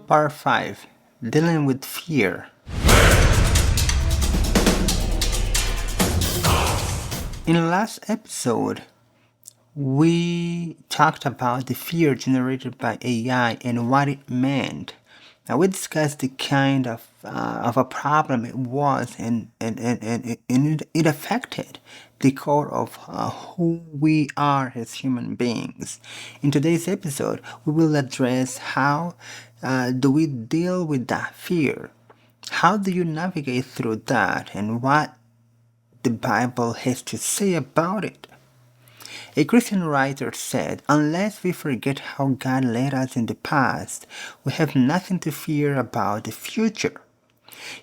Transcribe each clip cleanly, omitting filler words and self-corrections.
Part 5, Dealing with Fear. In the last episode, we talked about the fear generated by AI and what it meant. Now we discussed the kind of a problem it was, and it affected the core of who we are as human beings. In today's episode, we will address how do we deal with that fear? How do you navigate through that, and what the Bible has to say about it? A Christian writer said, "Unless we forget how God led us in the past, we have nothing to fear about the future."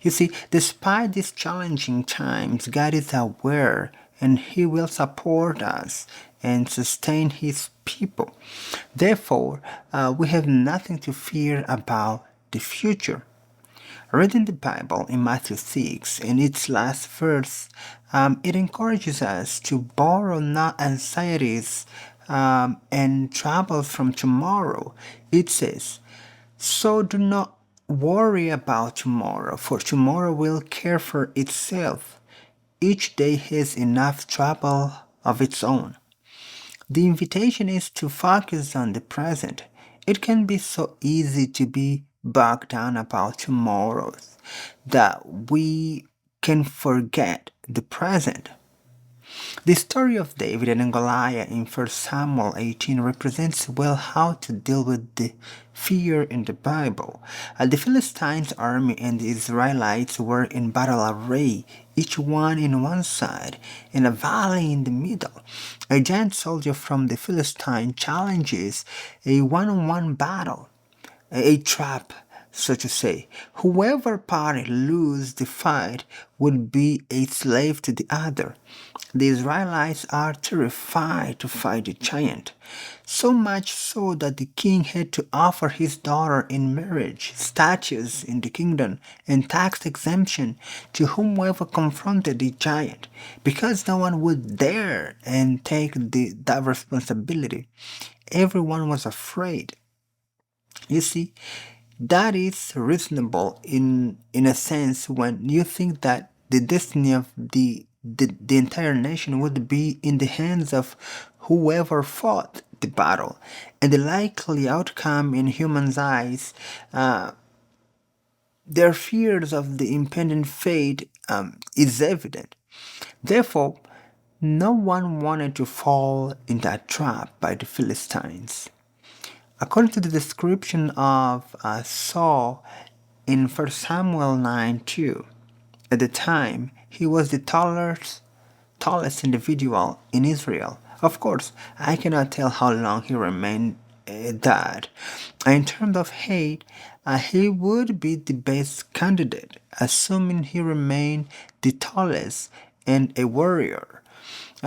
You see, despite these challenging times, God is aware and He will support us and sustain His people. Therefore, we have nothing to fear about the future. Reading the Bible in Matthew 6, in its last verse, it encourages us to borrow not anxieties and troubles from tomorrow. It says, "So do not worry about tomorrow, for tomorrow will care for itself. Each day has enough trouble of its own." The invitation is to focus on the present. It can be so easy to be bogged down about tomorrows that we can forget the present. The story of David and Goliath in 1 Samuel 18 represents well how to deal with the fear in the Bible. The Philistines' army and the Israelites were in battle array, each one in one side, and a valley in the middle. A giant soldier from the Philistine challenges a one-on-one battle, a trap, so to say. Whoever party lose the fight would be a slave to the other. The Israelites are terrified to fight the giant, so much so that the king had to offer his daughter in marriage, statues in the kingdom, and tax exemption to whomever confronted the giant, because no one would dare and take that responsibility. Everyone was afraid. You see, that is reasonable in a sense when you think that the destiny of the entire nation would be in the hands of whoever fought the battle, and the likely outcome in humans' eyes, their fears of the impending fate is evident. Therefore, no one wanted to fall in that trap by the Philistines. According to the description of Saul in 1 Samuel 9:2, at the time he was the tallest individual in Israel. Of course, I cannot tell how long he remained that. In terms of height, he would be the best candidate, assuming he remained the tallest and a warrior.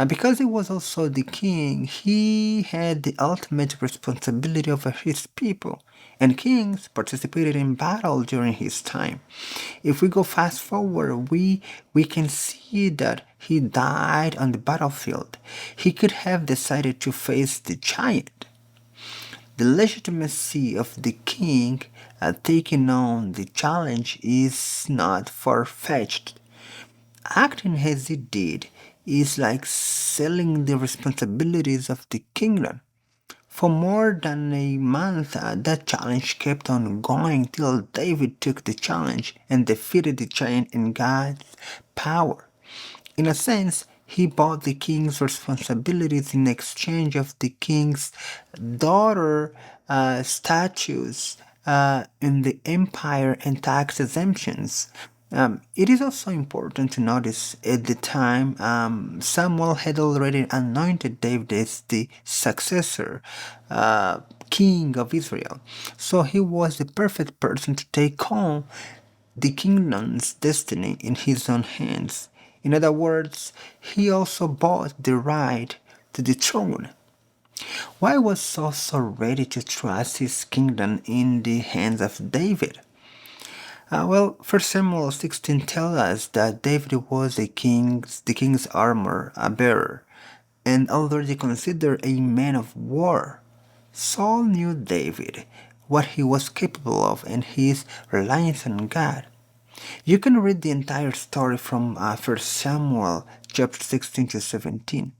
Because he was also the king, he had the ultimate responsibility over his people, and kings participated in battle during his time. If we go fast forward, we can see that he died on the battlefield. He could have decided to face the giant. The legitimacy of the king taking on the challenge is not far-fetched. Acting as he did is like selling the responsibilities of the kingdom. For more than a month, that challenge kept on going till David took the challenge and defeated the giant in God's power. In a sense, he bought the king's responsibilities in exchange of the king's daughter statues in the empire and tax exemptions. It is also important to notice at the time Samuel had already anointed David as the successor king of Israel. So he was the perfect person to take on the kingdom's destiny in his own hands. In other words, he also bought the right to the throne. Why was Saul so ready to trust his kingdom in the hands of David? Well, 1 Samuel 16 tells us that David was the king's armor bearer, and already considered a man of war. Saul knew David what he was capable of and his reliance on God. You can read the entire story from 1 Samuel chapter 16 to 17.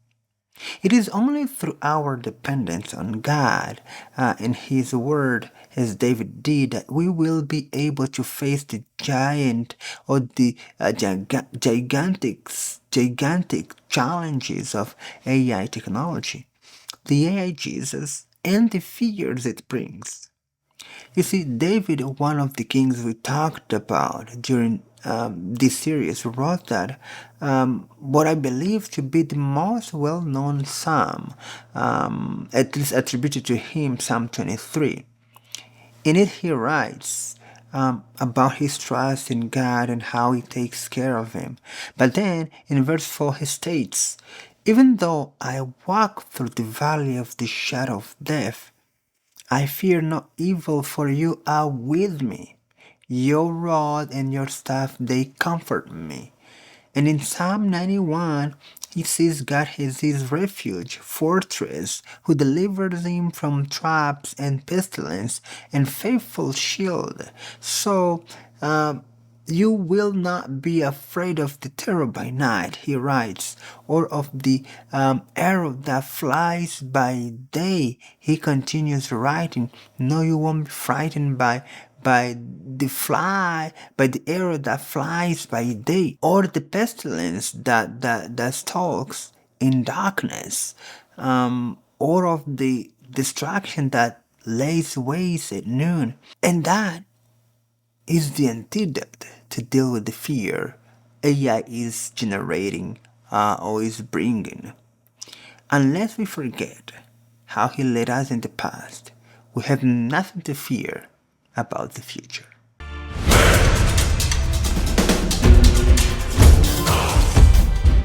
It is only through our dependence on God and His Word, as David did, that we will be able to face the giant or the gigantic challenges of AI technology, the AI Jesus, and the fears it brings. You see, David, one of the kings we talked about during this series, wrote that what I believe to be the most well known psalm, at least attributed to him, Psalm 23. In it, he writes about his trust in God and how he takes care of him. But then, in verse 4, he states, "Even though I walk through the valley of the shadow of death, I fear no evil, for you are with me. Your rod and your staff, they comfort me." And in Psalm 91, he says God is his refuge, fortress, who delivers him from traps and pestilence, and faithful shield. So, you will not be afraid of the terror by night, he writes, or of the arrow that flies by day. He continues writing, no, you won't be frightened by the arrow that flies by day, or the pestilence that stalks in darkness, or of the destruction that lays waste at noon. And that is the antidote to deal with the fear AI is generating or is bringing. Unless we forget how he led us in the past, we have nothing to fear about the future.